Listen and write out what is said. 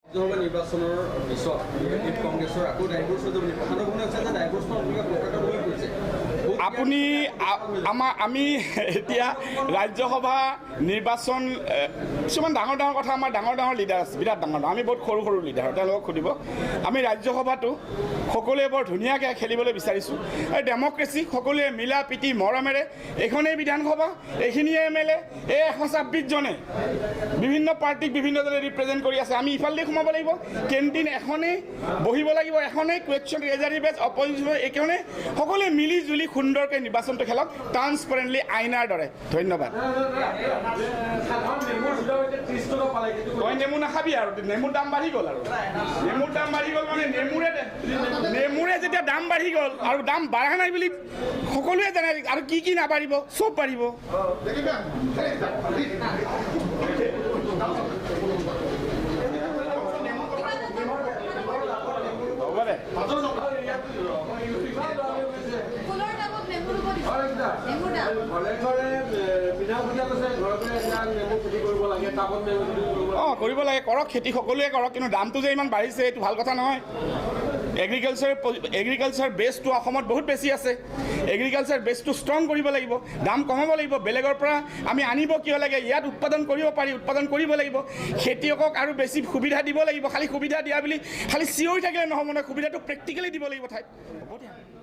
লোকসভা নিৰ্বাচনৰ পিছত কংগ্ৰেছৰ আকৌ ডাইভৰ্চ হৈ যাব নেকি? প্ৰধানমন্ত্ৰী আছে যে ডাইভৰ্চৰ প্ৰকাৰটো হৈ গৈছে। আপুনি আমি এতিয়া ৰাজ্যসভা নিৰ্বাচন কিছুমান ডাঙৰ ডাঙৰ কথা আমাৰ ডাঙৰ ডাঙৰ লিডাৰ আছে, বিৰাট ডাঙৰ ডাঙৰ, আমি বহুত সৰু সৰু লিডাৰ, তেওঁলোকক সুধিব। আমি ৰাজ্যসভাটো সকলোৱে বৰ ধুনীয়াকৈ খেলিবলৈ বিচাৰিছোঁ আৰু ডেমক্ৰেচি সকলোৱে মিলা প্ৰীতি মৰমেৰে এইখনেই বিধানসভা, এইখিনিয়ে MLA, এই 126 জনে বিভিন্ন পাৰ্টিক বিভিন্নজনে ৰিপ্ৰেজেণ্ট কৰি আছে। আমি ইফালে সোমাব লাগিব, কেণ্টিন এখনেই বহিব লাগিব, এখনেই কুৱেশ্যন ৰেজাৰি বেজ অপজিশ্যন এইখনে সকলোৱে মিলি জুলি সুন্দৰকৈ নিৰ্বাচনটো খেলক ট্ৰান্সপাৰেণ্টলি আইনাৰ দৰে। ধন্যবাদ। তই নেমু নাখাবি আৰু নেমুৰ দাম বাঢ়ি গ'ল আৰু নেমুৰ দাম বাঢ়ি গ'ল মানে নেমুৰে যেতিয়া দাম বাঢ়ি গ'ল আৰু দাম বাঢ়া নাই বুলি সকলোৱে জানে আৰু কি কি নাবাঢ়িব, চব বাঢ়িব। কৰিব লাগে, কৰক খেতি, সকলোৱে কৰক, কিন্তু দামটো যে ইমান বাঢ়িছে এইটো ভাল কথা নহয়। এগ্ৰিকালচাৰ বেছটো অসমত বহুত বেছি আছে, এগ্ৰিকালচাৰ বেছটো ষ্ট্ৰং কৰিব লাগিব, দাম কমাব লাগিব। বেলেগৰ পৰা আমি আনিব কিয় লাগে, ইয়াত উৎপাদন কৰিব পাৰি, উৎপাদন কৰিব লাগিব। খেতিয়কক আৰু বেছি সুবিধা দিব লাগিব, খালি সুবিধা দিয়া বুলি খালি চিঞৰি থাকিলে নহ'ব নহয়, সুবিধাটো প্ৰেক্টিকেলি দিব লাগিব ঠাইত। হ'ব দিয়া।